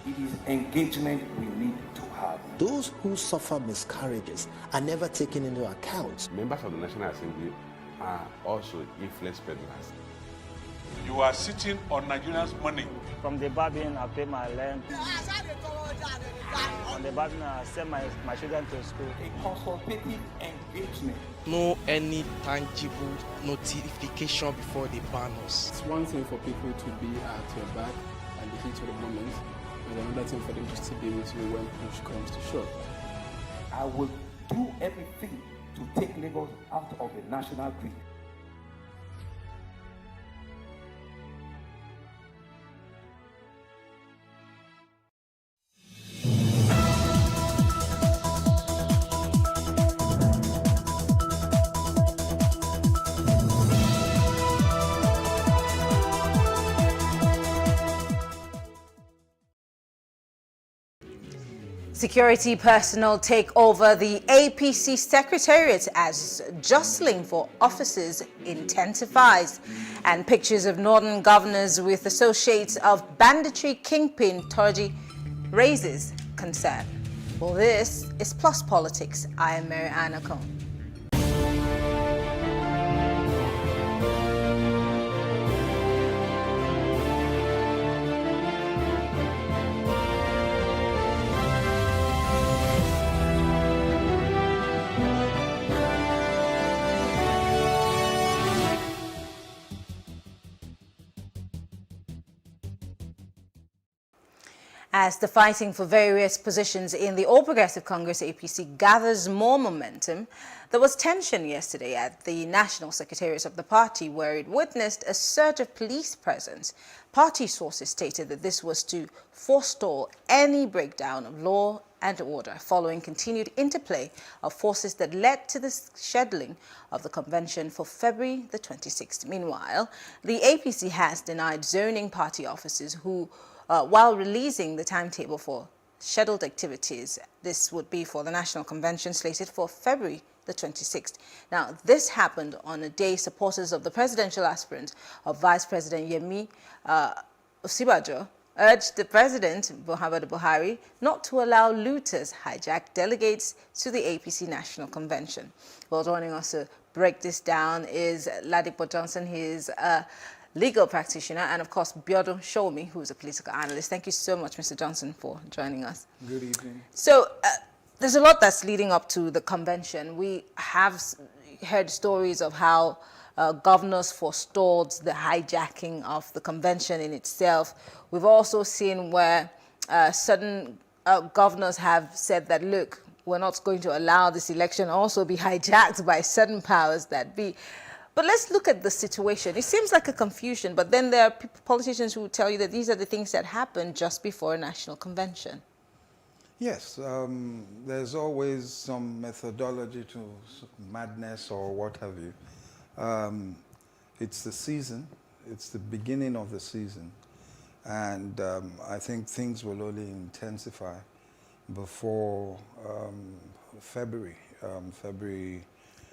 It is engagement we need to have. Those who suffer miscarriages are never taken into account. Members of the National Assembly are also influence peddlers. You are sitting on Nigerians' money. From the barbing, I pay my rent. On the barbing, I send my children to school. A consultative engagement. No any tangible notification before they ban us. It's one thing for people to be at your back and the heat of the moment, and another thing for them to still be with you when push comes to shove. I will do everything to take Lagos out of the national grid. Security personnel take over the APC secretariat as jostling for offices intensifies. And pictures of northern governors with associates of banditry kingpin Turji raises concern. Well, this is Plus Politics. I am Mary Anna Cone. As the fighting for various positions in the All Progressive Congress APC gathers more momentum, there was tension yesterday at the National Secretariat of the party where it witnessed a surge of police presence. Party sources stated that this was to forestall any breakdown of law and order following continued interplay of forces that led to the scheduling of the convention for February the 26th. Meanwhile, the APC has denied zoning party officers who while releasing the timetable for scheduled activities. This would be for the National Convention slated for February the 26th. Now, this happened on a day supporters of the presidential aspirant of Vice President Yemi Osibajo urged the President, Muhammadu Buhari, not to allow looters hijack delegates to the APC National Convention. Well, joining us to break this down is Ladipo Johnson. He is legal practitioner, and of course, Biodun Shomi, who's a political analyst. Thank you so much, Mr. Johnson, for joining us. Good evening. So, there's a lot that's leading up to the convention. We have heard stories of how governors forestalled the hijacking of the convention in itself. We've also seen where certain governors have said that, look, we're not going to allow this election also be hijacked by certain powers that be. But let's look at the situation. It seems like a confusion, but then there are politicians who tell you that these are the things that happen just before a national convention. Yes, there's always some methodology to madness or what have you. It's the season. It's the beginning of the season. And I think things will only intensify before February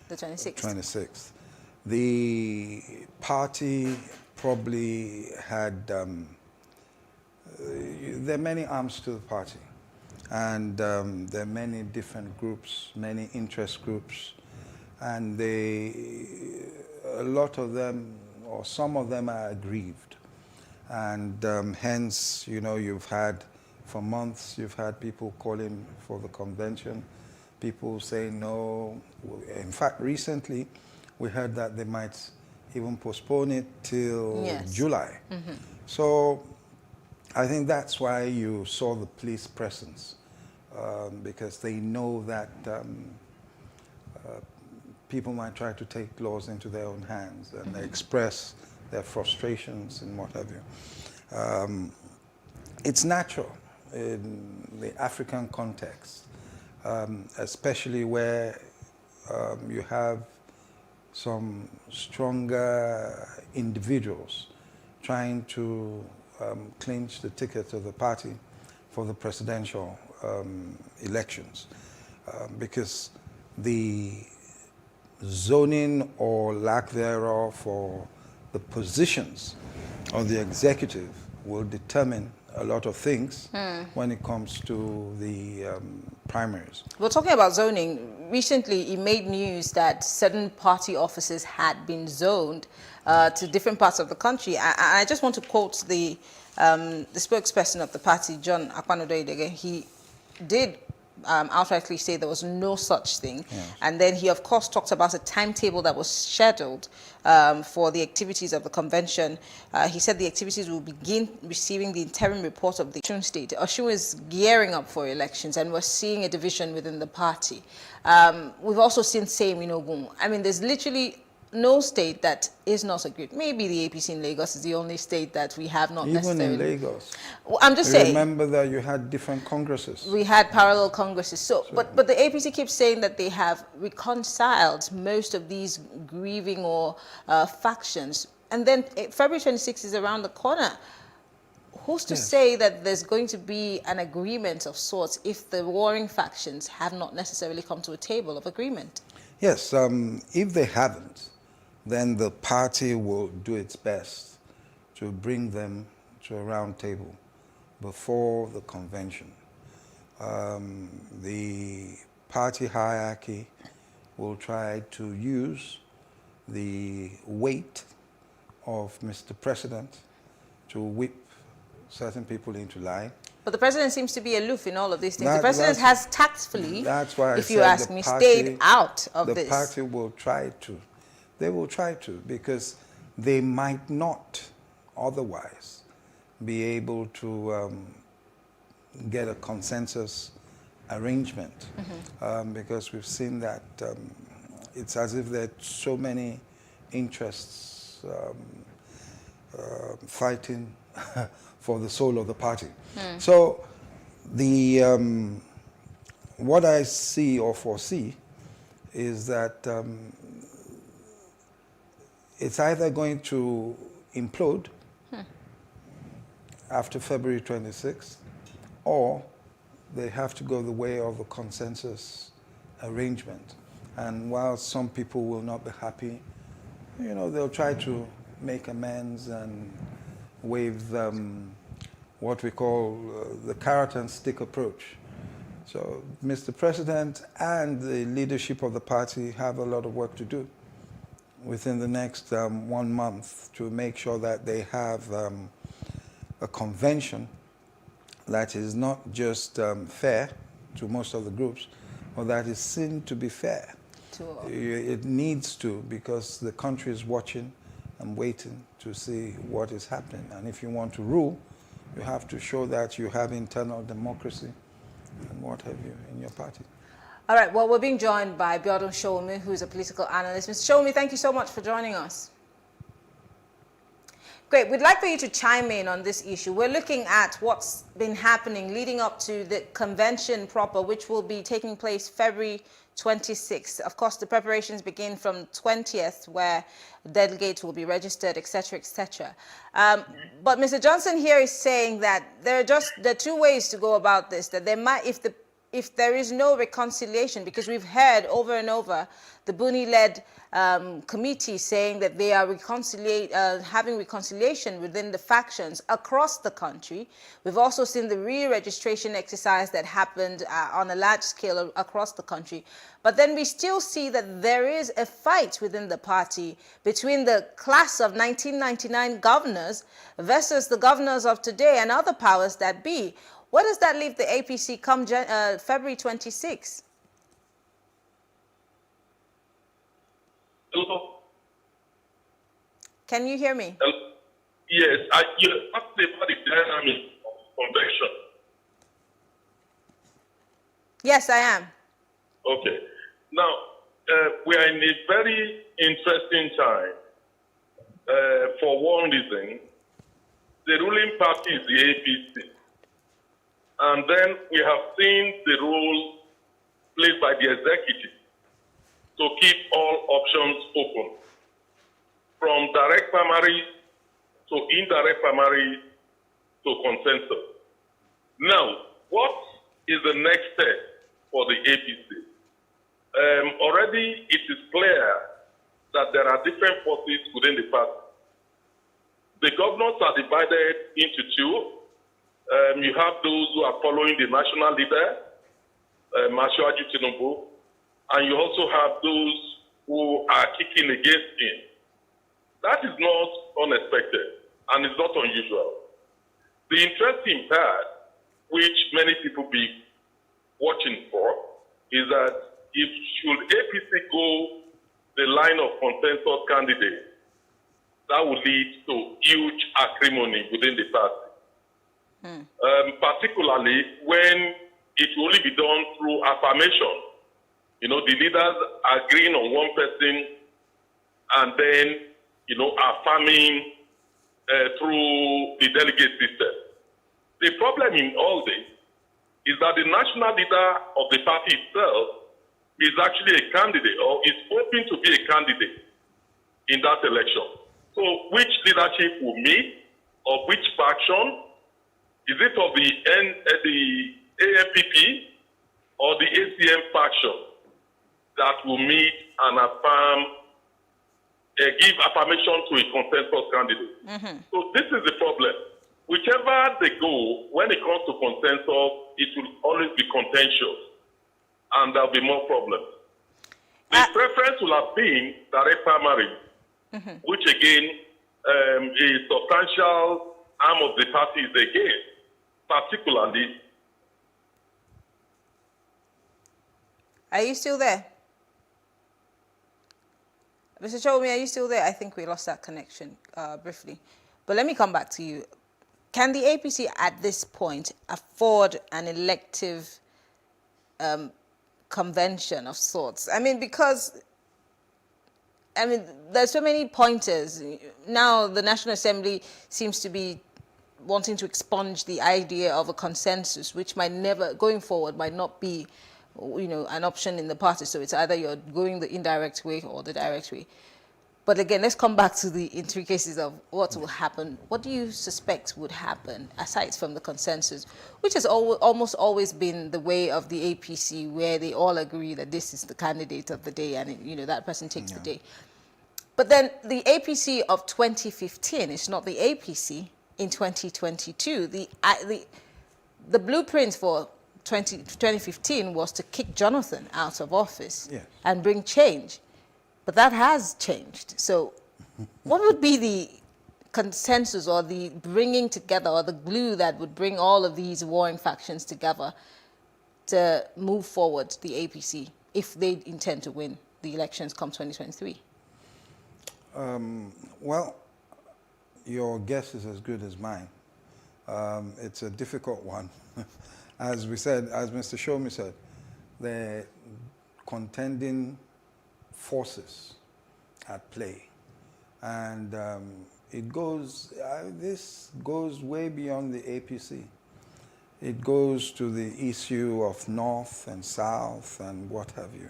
The 26th. 26th. The party probably had, there are many arms to the party, and there are many different groups, many interest groups, and a lot of them, or some of them are aggrieved. And hence, you know, you've had, for months, you've had people calling for the convention, people saying no. In fact, recently, we heard that they might even postpone it till July. Mm-hmm. So I think that's why you saw the police presence, because they know that people might try to take laws into their own hands and express their frustrations and what have you. It's natural in the African context, especially where you have some stronger individuals trying to clinch the ticket of the party for the presidential elections, because the zoning or lack thereof or the positions of the executive will determine a lot of things when it comes to the primaries. We're talking about zoning. Recently, it made news that certain party offices had been zoned to different parts of the country. I just want to quote the spokesperson of the party, John Akpanodoidege. He did outrightly say there was no such thing. Yes. And then he, of course, talked about a timetable that was scheduled for the activities of the convention. He said the activities will begin receiving the interim report of the Osun state. Osun is gearing up for elections, and we're seeing a division within the party. We've also seen same in Ogun. I mean, there's literally no state that is not agreed. Maybe the APC in Lagos is the only state that we have not necessarily. Even in Lagos. Well, I'm just saying. Remember that you had different congresses. We had parallel congresses. So, but the APC keeps saying that they have reconciled most of these grieving or factions. And then February 26th is around the corner. Who's to say that there's going to be an agreement of sorts if the warring factions have not necessarily come to a table of agreement? Yes, if they haven't, then the party will do its best to bring them to a round table before the convention. The party hierarchy will try to use the weight of Mr. President to whip certain people into line. But the president seems to be aloof in all of these things. The president has tactfully, that's why if you ask me, stayed out of this. The party will try to. They will try to, because they might not otherwise be able to get a consensus arrangement, because we've seen that it's as if there are so many interests fighting for the soul of the party. So the what I see or foresee is that it's either going to implode after February 26th, or they have to go the way of a consensus arrangement. And while some people will not be happy, you know, they'll try to make amends and waive what we call the carrot and stick approach. So Mr. President and the leadership of the party have a lot of work to do within the next 1 month to make sure that they have a convention that is not just fair to most of the groups, but that is seen to be fair. It needs to, because the country is watching and waiting to see what is happening. And if you want to rule, you have to show that you have internal democracy and what have you in your party. All right, well, we're being joined by Biodun Showumi, who's a political analyst. Mr. Showumi, thank you so much for joining us. Great. We'd like for you to chime in on this issue. We're looking at what's been happening leading up to the convention proper, which will be taking place February 26th. Of course, the preparations begin from 20th, where delegates will be registered, etc., etc. But Mr. Johnson here is saying that there are two ways to go about this. That there might, if there is no reconciliation, because we've heard over and over the Buni-led committee saying that they are having reconciliation within the factions across the country. We've also seen the re-registration exercise that happened on a large scale across the country. But then we still see that there is a fight within the party between the class of 1999 governors versus the governors of today and other powers that be. Where does that leave the APC come February 26th? Hello? Can you hear me? Yes, you asked about the dynamic of convention. Yes, I am. Okay. Now, we are in a very interesting time. For one reason, the ruling party is the APC. And then we have seen the role played by the executive to keep all options open, from direct primary to indirect primary to consensus. Now, what is the next step for the APC? Already it is clear that there are different forces within the party. The governors are divided into two. You have those who are following the national leader, Asiwaju Tinubu, and you also have those who are kicking against him. That is not unexpected, and it's not unusual. The interesting part, which many people be watching for, is that if should APC go the line of consensus candidate, that will lead to huge acrimony within the party. Particularly when it will only be done through affirmation. You know, the leaders agreeing on one person and then, you know, affirming through the delegate system. The problem in all this is that the national leader of the party itself is actually a candidate or is hoping to be a candidate in that election. So which leadership will meet, of which faction? Is it of the AFPP or the ACM faction that will meet and affirm, give affirmation to a consensus candidate? So this is the problem. Whichever they go, when it comes to consensus, it will always be contentious and there will be more problems. The preference will have been direct primary, which again, a substantial arm of the party is against, particularly. Are you still there? Mr. Chowmi, are you still there? I think we lost that connection briefly. But let me come back to you. Can the APC at this point afford an elective convention of sorts? I mean, because, I mean, there's so many pointers. Now the National Assembly seems to be wanting to expunge the idea of a consensus, which might never, going forward, might not be, you know, an option in the party. So it's either you're going the indirect way or the direct way. But again, let's come back to the intricacies of what will happen. What do you suspect would happen, aside from the consensus, which has almost always been the way of the APC, where they all agree that this is the candidate of the day and, you know, that person takes the day. But then the APC of 2015 is not the APC in 2022. The blueprint for 2015 was to kick Jonathan out of office and bring change. But that has changed. So what would be the consensus or the bringing together or the glue that would bring all of these warring factions together to move forward the APC if they intend to win the elections come 2023? Well, your guess is as good as mine. It's a difficult one. As we said, as Mr. Showmi said, the contending forces at play, and this goes way beyond the APC. It goes to the issue of North and South and what have you.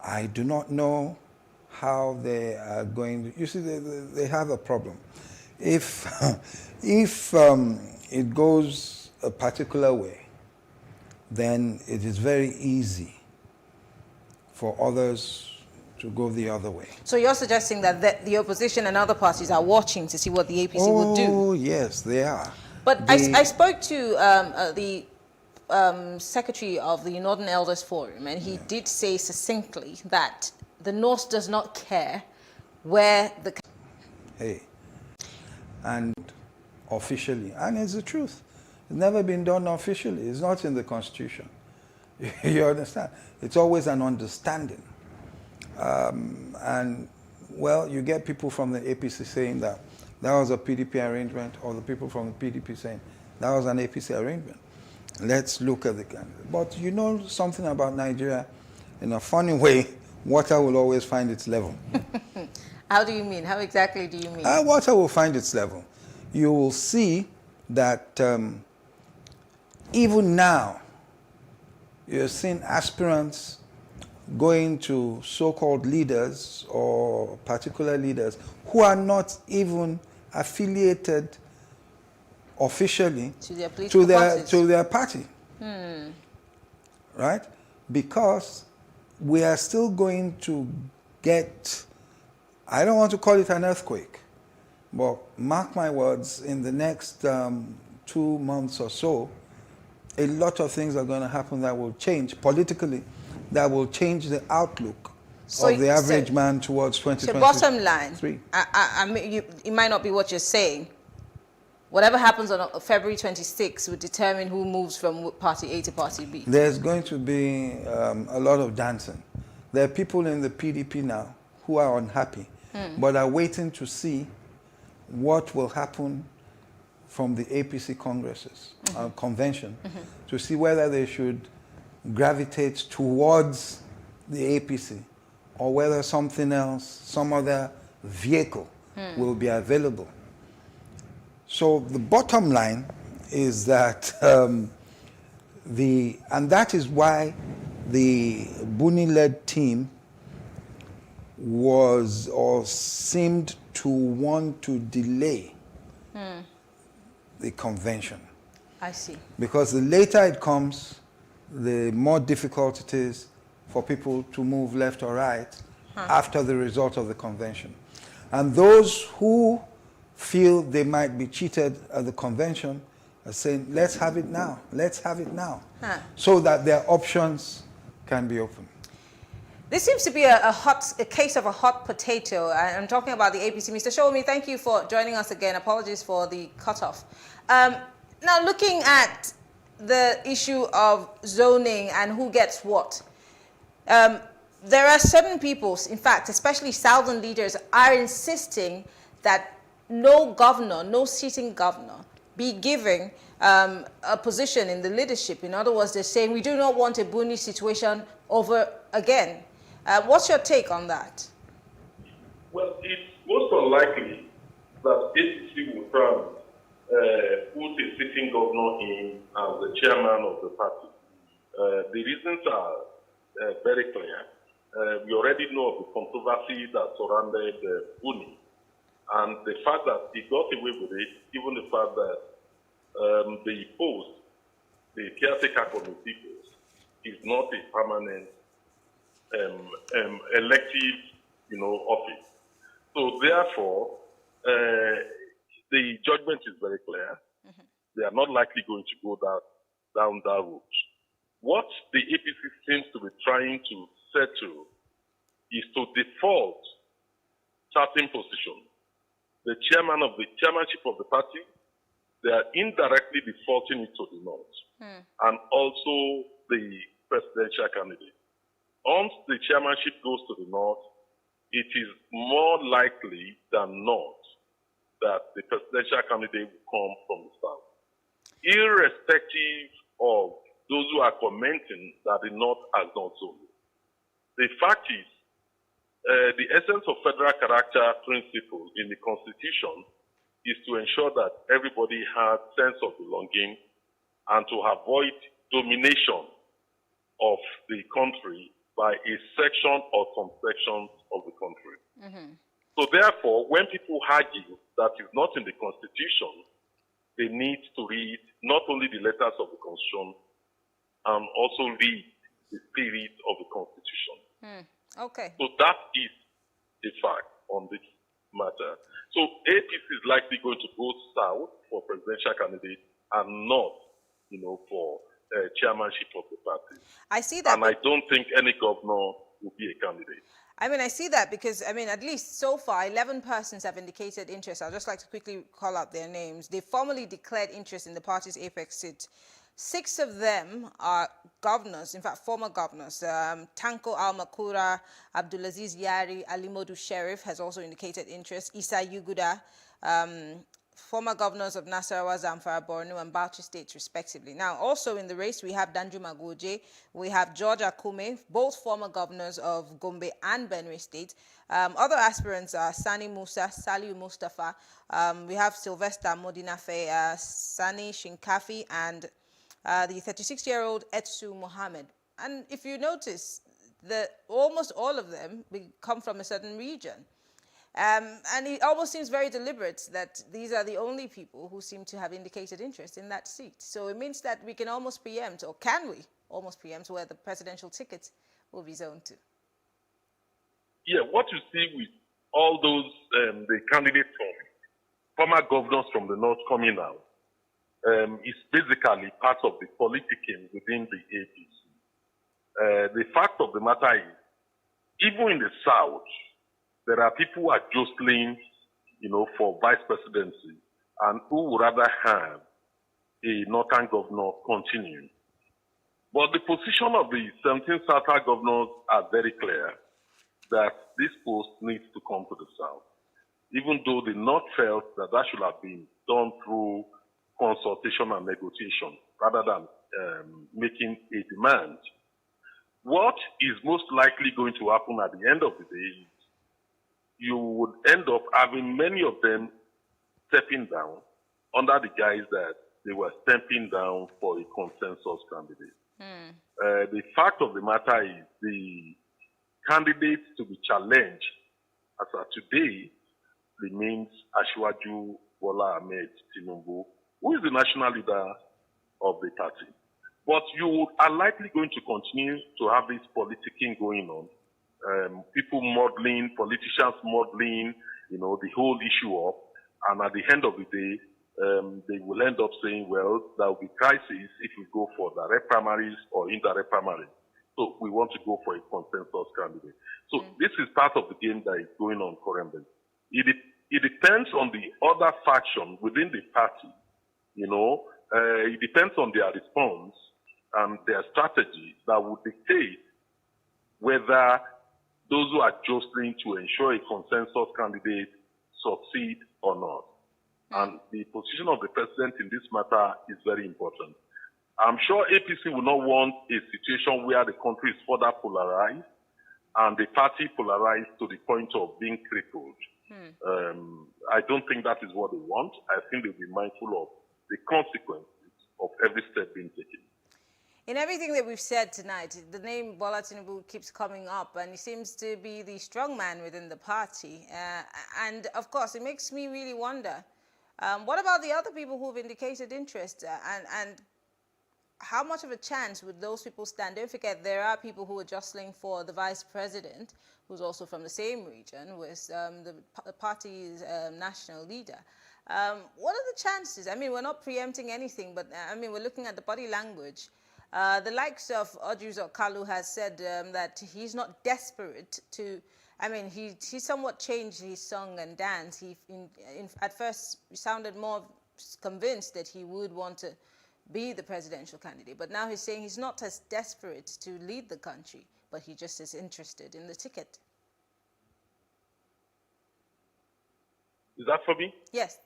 I do not know how they are going to, you see, they have a problem. If it goes a particular way, then it is very easy for others to go the other way. So you're suggesting that the opposition and other parties are watching to see what the APC would do? Oh, yes, they are. But I spoke to the secretary of the Northern Elders Forum, and he did say succinctly that the North does not care where the... And officially, and it's the truth, it's never been done officially. It's not in the Constitution. You understand? It's always an understanding. And, well, you get people from the APC saying that was a PDP arrangement, or the people from the PDP saying that was an APC arrangement. Let's look at the candidate. But you know something about Nigeria, in a funny way, water will always find its level. How do you mean? How exactly do you mean? Water will find its level. You will see that even now, you're seeing aspirants going to so-called leaders or particular leaders who are not even affiliated officially to their political parties. To their party. Right? Because we are still going to get, I don't want to call it an earthquake, But mark my words, in the next 2 months or so, a lot of things are going to happen that will change politically, that will change the outlook of the average man towards 2023. So bottom line, I mean, it might not be what you're saying. Whatever happens on February 26th will determine who moves from party A to party B. There's going to be a lot of dancing. There are people in the PDP now who are unhappy, but are waiting to see what will happen from the APC congresses, convention, to see whether they should gravitate towards the APC or whether something else, some other vehicle will be available. So the bottom line is that and that is why the Buni-led team was or seemed to want to delay the convention. I see. Because the later it comes, the more difficult it is for people to move left or right after the result of the convention. And those who feel they might be cheated at the convention are saying, let's have it now, let's have it now, so that their options can be open. This seems to be a case of a hot potato. I'm talking about the APC. Mr. Showmi, thank you for joining us again. Apologies for the cutoff. Now, looking at the issue of zoning and who gets what, there are certain people, in fact, especially southern leaders, are insisting that no governor, no sitting governor, be given a position in the leadership. In other words, they're saying we do not want a Buni situation over again. What's your take on that? Well, it's most unlikely that APC will try and put a sitting governor in as the chairman of the party. The reasons are very clear. We already know of the controversy that surrounded Buni, and the fact that he got away with it, even the fact that the post, the caretaker committee post, is not a permanent elective, office. So therefore, the judgment is very clear. They are not likely going to go down that route. What the APC seems to be trying to settle is to default certain positions. The chairmanship of the party, they are indirectly defaulting it to the North, and also the presidential candidate. Once the chairmanship goes to the North, it is more likely than not that the presidential candidate will come from the South. Irrespective of those who are commenting that the North has not so. The fact is, the essence of federal character principle in the Constitution is to ensure that everybody has sense of belonging and to avoid domination of the country by a section or some sections of the country. So therefore, when people argue that is not in the Constitution, they need to read not only the letters of the Constitution, and also read the spirit of the Constitution. Okay. So that is the fact on this matter. So APC is likely going to go south for presidential candidate and not, for chairmanship of the party. I see that. And I don't think any governor will be a candidate. I mean, I see that because, at least so far, 11 persons have indicated interest. I'd just like to quickly call out their names. They formally declared interest in the party's apex seat. 6 of them are governors, in fact, former governors. Tanko Al-Makura, Abdulaziz Yari, Alimodu Sheriff has also indicated interest. Isa Yuguda, former governors of Nasarawa, Zamfara, Borno, and Bauchi states, respectively. Now, also in the race, we have Danjuma Goje, we have George Akume, both former governors of Gombe and Benue State. Other aspirants are Sani Musa, Saliu Mustafa, we have Sylvester Modinafe, Sani Shinkafi, and the 36-year-old Etsu Mohammed. And if you notice, almost all of them come from a certain region. And it almost seems very deliberate that these are the only people who seem to have indicated interest in that seat. So it means that we can almost preempt, or can we almost preempt, where the presidential ticket will be zoned to? Yeah, what you see with all those, the candidate forms, former governors from the north coming out is basically part of the politicking within the APC. The fact of the matter is, even in the south, there are people who are jostling, for vice presidency and who would rather have a northern governor continue. But the position of the 17 southern governors are very clear that this post needs to come to the south, even though the north felt that that should have been done through consultation and negotiation rather than making a demand. What is most likely going to happen at the end of the day is you would end up having many of them stepping down under the guise that they were stepping down for a consensus candidate. The fact of the matter is the candidates to be challenged as of today remains Asiwaju Bola Ahmed Tinubu, who is the national leader of the party. But you are likely going to continue to have this politicking going on. People modeling, politicians modeling, the whole issue up. And at the end of the day, they will end up saying, well, there will be crisis if we go for direct primaries or indirect primaries. So we want to go for a consensus candidate. So this is part of the game that is going on currently. It depends on the other faction within the party. It depends on their response and their strategy that would dictate whether those who are jostling to ensure a consensus candidate succeed or not. And the position of the president in this matter is very important. I'm sure APC will not want a situation where the country is further polarized and the party polarized to the point of being crippled. I don't think that is what they want. I think they'll be mindful of the consequences of every step being taken. In everything that we've said tonight, the name Bola Tinubu keeps coming up, and he seems to be the strong man within the party. And of course, it makes me really wonder, what about the other people who've indicated interest, and how much of a chance would those people stand? Don't forget, there are people who are jostling for the vice president, who's also from the same region, with the party's national leader. What are the chances? I mean, we're not preempting anything, but we're looking at the body language. The likes of Odjus Okalu has said that he's not desperate to. He somewhat changed his song and dance. At first, he sounded more convinced that he would want to be the presidential candidate, but now he's saying he's not as desperate to lead the country, but he just is interested in the ticket. Is that for me? Yes.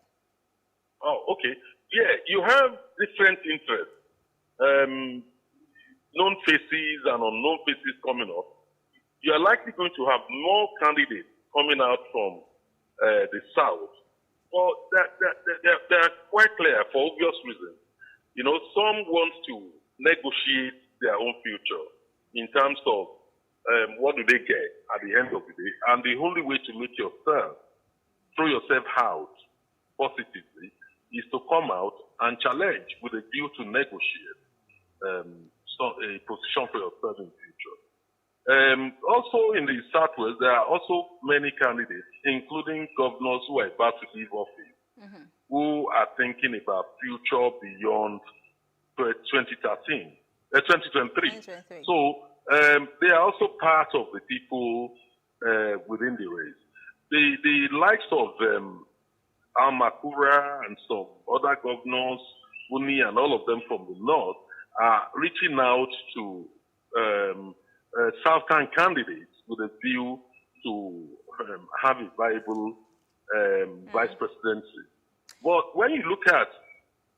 Oh, okay. Yeah, you have different interests. Known faces and unknown faces coming up. You are likely going to have more candidates coming out from the south. Well, they are quite clear for obvious reasons. Some want to negotiate their own future in terms of what do they get at the end of the day. And the only way to make yourself, throw yourself out positively, is to come out and challenge with a view to negotiate a position for yourself in the future. Also in the Southwest, there are also many candidates, including governors who are about to leave office, who are thinking about future beyond 2023. So they are also part of the people within the race. The likes of Al-Makura and some other governors, Uni and all of them from the north, are reaching out to Southern candidates with a view to have a viable vice presidency. But when you look at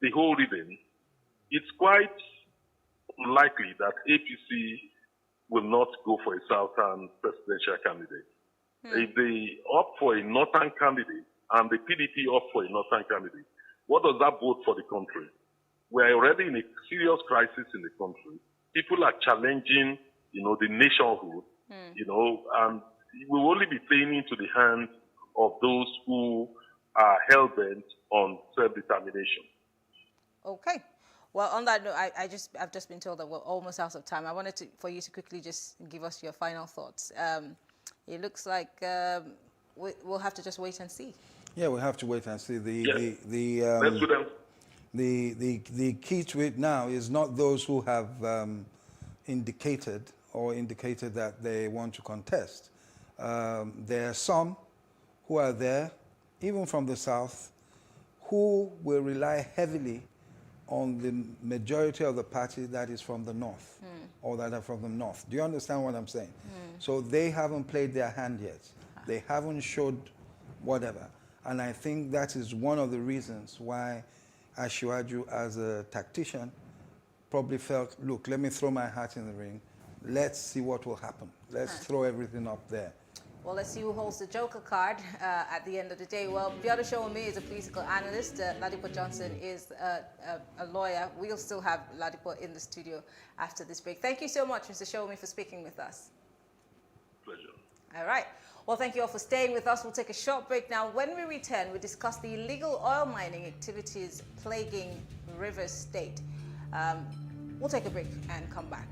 the whole reading, it's quite unlikely that APC will not go for a Southern presidential candidate. If they opt for a Northern candidate and the PDP opt for a Northern candidate, what does that bode for the country? We're already in a serious crisis in the country. People are challenging, the nationhood, and we will only be playing into the hands of those who are hell-bent on self-determination. Okay. Well, on that note, I've just been told that we're almost out of time. I wanted for you to quickly just give us your final thoughts. It looks like we'll have to just wait and see. Yeah, we have to wait and see. Let's do them. The key to it now is not those who have indicated that they want to contest. There are some who are there, even from the South, who will rely heavily on the majority of the party that is from the North, or that are from the North. Do you understand what I'm saying? So they haven't played their hand yet. They haven't showed whatever. And I think that is one of the reasons why Asiwaju, as a tactician, probably felt, look, let me throw my hat in the ring. Let's see what will happen. Let's throw everything up there. Well, let's see who holds the joker card at the end of the day. Well, Biodo Showome is a political analyst. Ladipo Johnson is a lawyer. We'll still have Ladipo in the studio after this break. Thank you so much, Mr. Showome, for speaking with us. Pleasure. All right. Well, thank you all for staying with us. We'll take a short break now. When we return, we discuss the illegal oil mining activities plaguing Rivers State. We'll take a break and come back.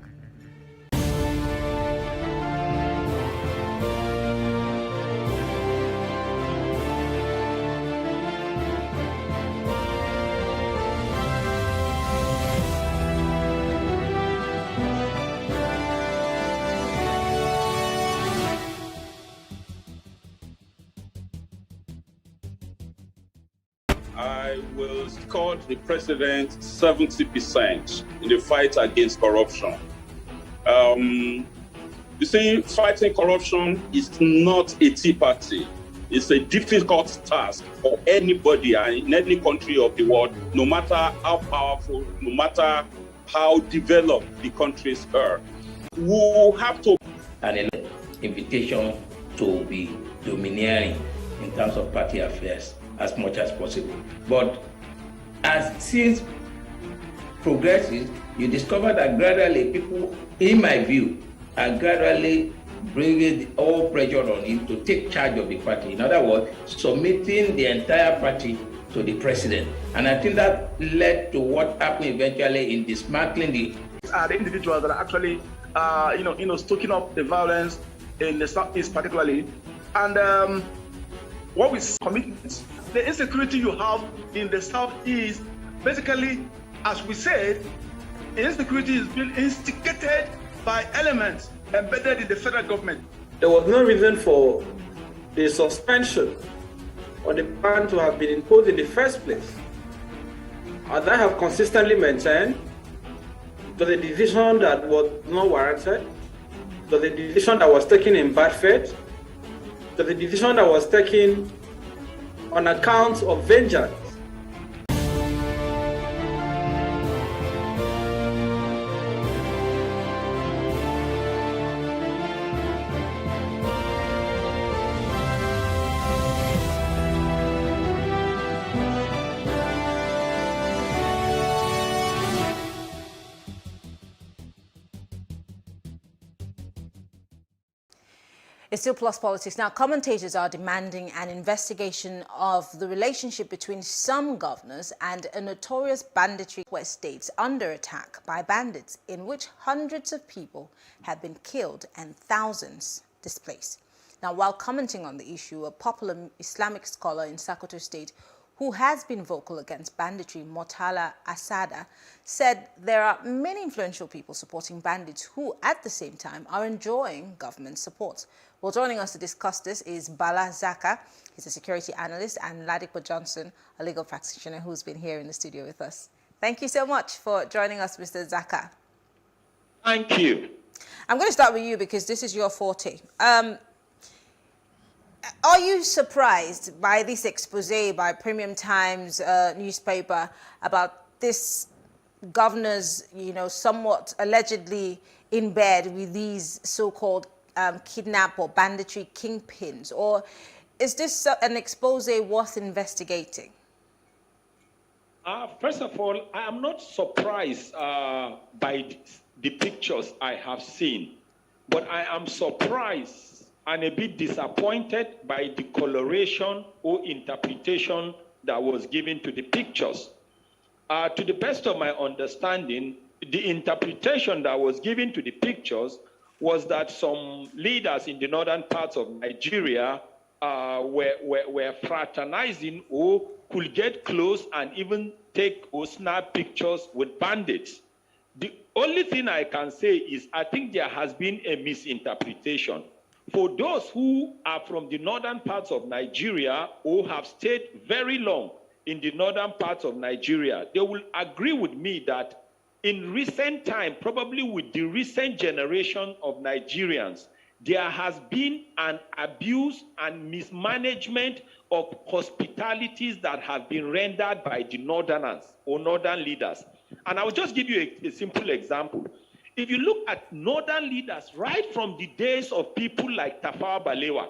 I will score the president 70% in the fight against corruption. You see, fighting corruption is not a tea party. It's a difficult task for anybody in any country of the world, no matter how powerful, no matter how developed the countries are. We have to... An invitation to be domineering in terms of party affairs as much as possible. But as things progresses, you discover that gradually people, in my view, are gradually bringing all pressure on him to take charge of the party. In other words, submitting the entire party to the president. And I think that led to what happened eventually in dismantling the... Are the individuals that are actually, stoking up the violence in the Southeast particularly. And what we commitment, the insecurity you have in the Southeast, basically, as we said, the insecurity is being instigated by elements embedded in the federal government. There was no reason for the suspension or the ban to have been imposed in the first place. As I have consistently maintained, it was a decision that was not warranted. It was a decision that was taken in bad faith. It was a decision that was taken on account of vengeance. It's still Plus Politics. Now, commentators are demanding an investigation of the relationship between some governors and a notorious banditry West states under attack by bandits, in which hundreds of people have been killed and thousands displaced. Now, while commenting on the issue, a popular Islamic scholar in Sokoto State who has been vocal against banditry, Murtala Asada, said there are many influential people supporting bandits who, at the same time, are enjoying government support. Well, joining us to discuss this is Bala Zaka. He's a security analyst, and Ladipo Johnson, a legal practitioner who's been here in the studio with us. Thank you so much for joining us, Mr. Zaka. Thank you. I'm going to start with you because this is your forte. Are you surprised by this expose by Premium Times newspaper about this governors, somewhat allegedly in bed with these so-called kidnap or banditry kingpins? Or is this an expose worth investigating? First of all, I am not surprised by the pictures I have seen, but I am surprised and a bit disappointed by the coloration or interpretation that was given to the pictures. To the best of my understanding, the interpretation that was given to the pictures was that some leaders in the northern parts of Nigeria were fraternizing or could get close and even take or snap pictures with bandits. The only thing I can say is I think there has been a misinterpretation. For those who are from the northern parts of Nigeria or have stayed very long in the northern parts of Nigeria, they will agree with me that in recent time, probably with the recent generation of Nigerians, there has been an abuse and mismanagement of hospitalities that have been rendered by the northerners or northern leaders. And I will just give you a simple example. If you look at northern leaders right from the days of people like Tafawa Balewa,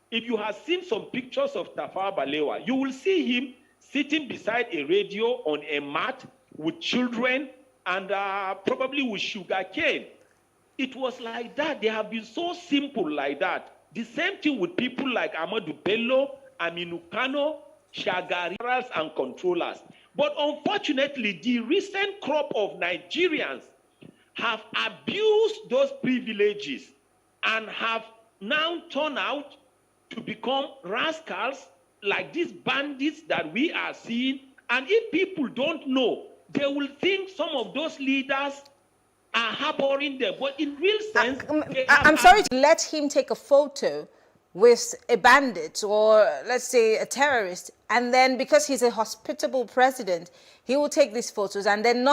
if you have seen some pictures of Tafawa Balewa, you will see him sitting beside a radio on a mat with children and probably with sugar cane. It was like that. They have been so simple like that. The same thing with people like Amadou Bello, Aminu Kano, Shagari and controllers. But unfortunately, the recent crop of Nigerians have abused those privileges and have now turned out to become rascals like these bandits that we are seeing. And if people don't know, they will think some of those leaders are harboring them. But in real sense, I'm sorry to let him take a photo with a bandit or let's say a terrorist, and then because he's a hospitable president, he will take these photos and then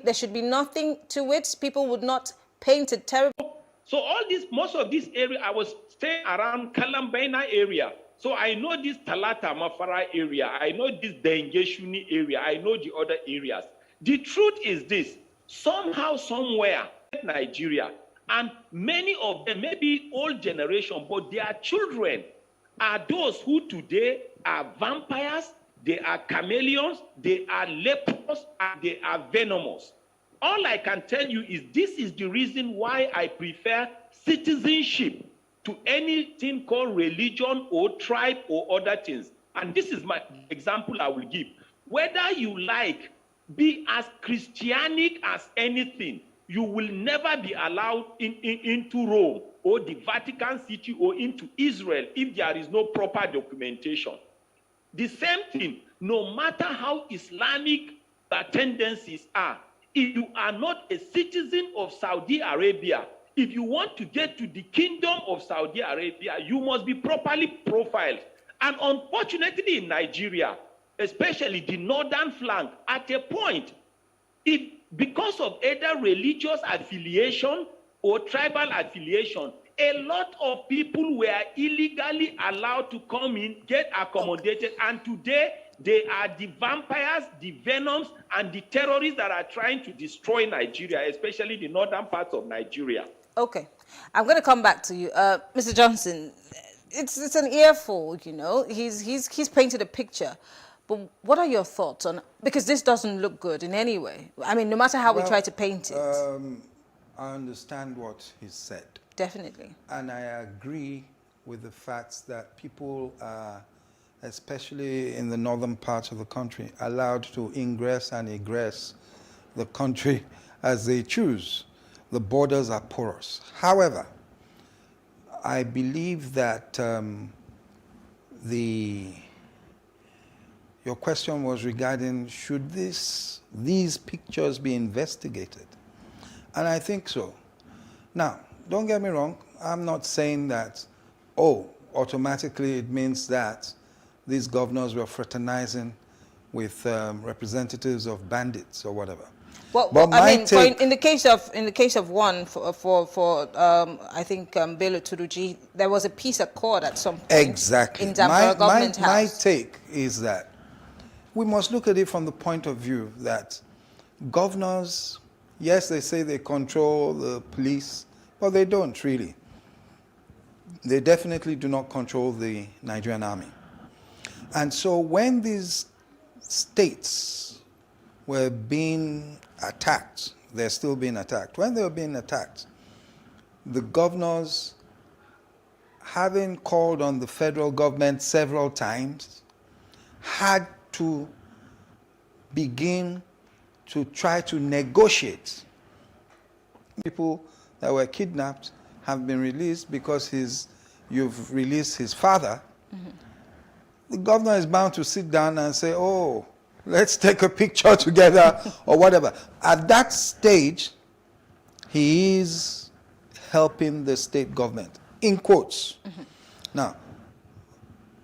there should be nothing to it. People would not paint it terrible. So all this, most of this area, I was staying around Kalambena area. So I know this Talata Mafara area. I know this Dengeshuni area. I know the other areas. The truth is this, somehow, somewhere, Nigeria, and many of them, maybe old generation, but their children are those who today are vampires, they are chameleons, they are lepers, and they are venomous. All I can tell you is this is the reason why I prefer citizenship to anything called religion or tribe or other things. And this is my example I will give. Whether you like, be as Christianic as anything, you will never be allowed into Rome or the Vatican City or into Israel if there is no proper documentation. The same thing, no matter how Islamic the tendencies are, if you are not a citizen of Saudi Arabia, if you want to get to the kingdom of Saudi Arabia, you must be properly profiled. And unfortunately in Nigeria, especially the northern flank, at a point, because of either religious affiliation or tribal affiliation, a lot of people were illegally allowed to come in, get accommodated, and today they are the vampires, the venoms, and the terrorists that are trying to destroy Nigeria, especially the northern parts of Nigeria. Okay, I'm going to come back to you, Mr. Johnson. It's an earful, you know. He's painted a picture. But what are your thoughts on, because this doesn't look good in any way. I mean, no matter how we try to paint it. I understand what he said. Definitely. And I agree with the fact that people are, especially in the northern parts of the country, allowed to ingress and egress the country as they choose. The borders are porous. However, I believe that your question was regarding should these pictures be investigated? And I think so. Now, don't get me wrong, I'm not saying that, automatically it means that these governors were fraternizing with representatives of bandits or whatever. Well, I mean, in the case of one, I think Bello Turuji, there was a peace accord at some point. Exactly. In Zamfara government house. My take is that we must look at it from the point of view that governors, yes, they say they control the police, but they don't really. They definitely do not control the Nigerian army. And so when these states were being attacked, they're still being attacked. When they were being attacked, the governors, having called on the federal government several times, had to begin to try to negotiate. People that were kidnapped have been released because you've released his father, the governor is bound to sit down and say, oh, let's take a picture together or whatever. At that stage, he is helping the state government, in quotes. Now,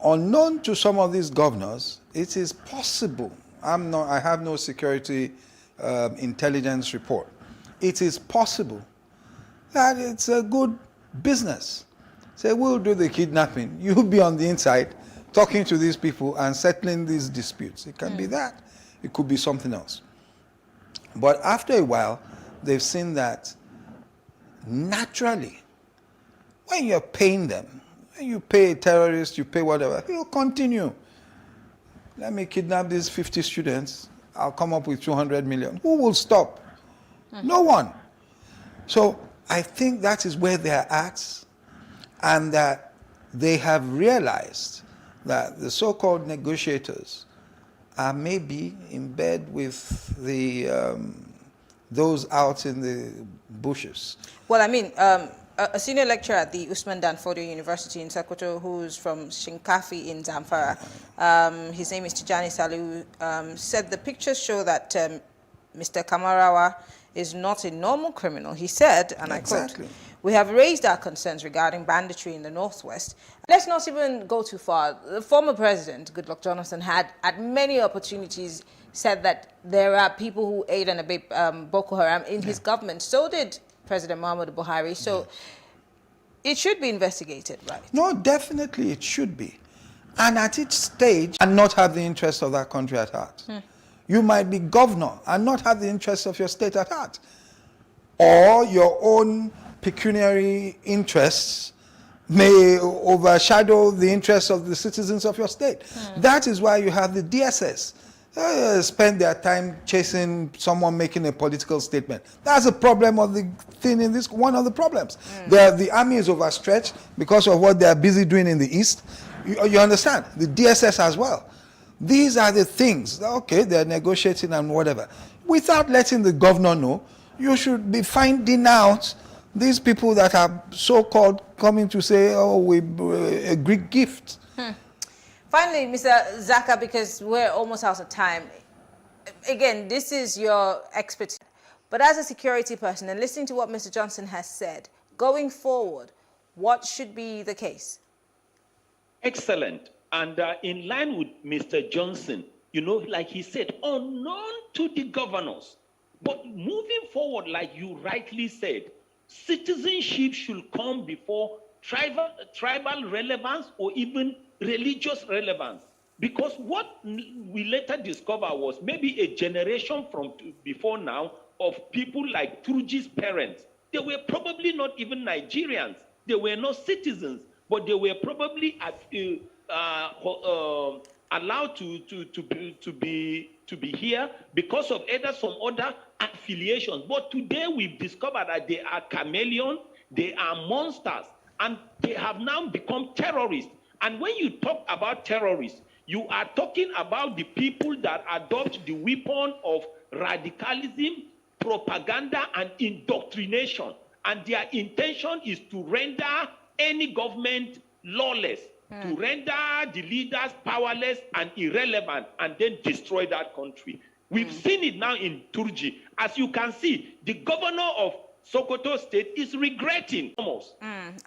unknown to some of these governors, it is possible, I have no security intelligence report, it is possible that it's a good business. Say, we'll do the kidnapping, you'll be on the inside talking to these people and settling these disputes. It can be that, it could be something else. But after a while, they've seen that naturally, when you're paying them, when you pay a terrorist, you pay whatever, he'll continue. Let me kidnap these 50 students, I'll come up with 200 million. Who will stop? No one. So I think that is where they're at, and that they have realized that the so-called negotiators are maybe in bed with the those out in the bushes. Well, I mean, a senior lecturer at the Usman Danfodio University in Sokoto, who's from Shinkafi in Zamfara, his name is Tijani Salihu, said the pictures show that Mr. Kamarawa is not a normal criminal. He said, and I quote, "We have raised our concerns regarding banditry in the Northwest." Let's not even go too far. The former president, Goodluck Jonathan, had at many opportunities said that there are people who aid and abet Boko Haram in his government. So did President Muhammadu Buhari. So it should be investigated, right? No, definitely it should be. And at each stage, and not have the interests of that country at heart. You might be governor and not have the interests of your state at heart. Or your own pecuniary interests may overshadow the interests of the citizens of your state. That is why you have the DSS. Spend their time chasing someone making a political statement. That's a problem of the thing in this, one of the problems. The army is overstretched because of what they are busy doing in the East. You understand? The DSS as well. These are the things, okay, they're negotiating and whatever. Without letting the governor know, you should be finding out these people that are so-called coming to say, oh, we a Greek gift. Finally, Mr. Zaka, because we're almost out of time, again, this is your expertise. But as a security person, and listening to what Mr. Johnson has said, going forward, what should be the case? Excellent. And in line with Mr. Johnson, you know, like he said, unknown to the governors. But moving forward, like you rightly said, citizenship should come before tribal relevance or even religious relevance. Because what we later discovered was maybe a generation from before now of people like Turji's parents. They were probably not even Nigerians. They were not citizens, but they were probably allowed to be here because of either some other affiliations. But today we've discovered that they are chameleons, they are monsters, and they have now become terrorists. And when you talk about terrorists, you are talking about the people that adopt the weapon of radicalism, propaganda, and indoctrination. And their intention is to render any government lawless, to render the leaders powerless and irrelevant, and then destroy that country. We've seen it now in Turji. As you can see, the governor of Sokoto State is regretting almost.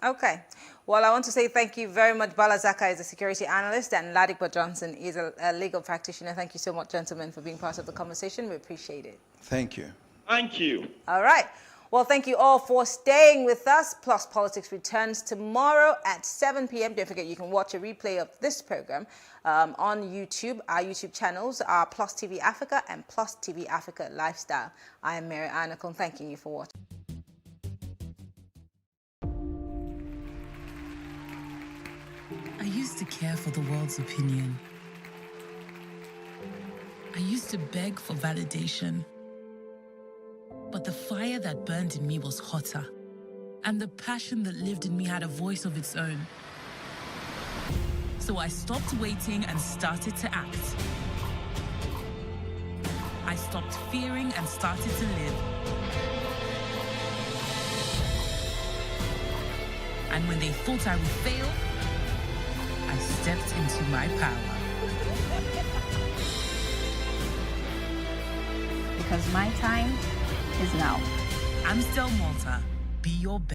Okay. Well, I want to say thank you very much. Bala Zaka is a security analyst and Ladipo Johnson is a legal practitioner. Thank you so much, gentlemen, for being part of the conversation. We appreciate it. Thank you. Thank you. All right. Well, thank you all for staying with us. Plus Politics returns tomorrow at 7 p.m. Don't forget, you can watch a replay of this program on YouTube. Our YouTube channels are Plus TV Africa and Plus TV Africa Lifestyle. I am Mary Anacon, thanking you for watching. I used to care for the world's opinion. I used to beg for validation. But the fire that burned in me was hotter, and the passion that lived in me had a voice of its own. So I stopped waiting and started to act. I stopped fearing and started to live. And when they thought I would fail, I stepped into my power. Because my time is now. Amstel Malta, be your best.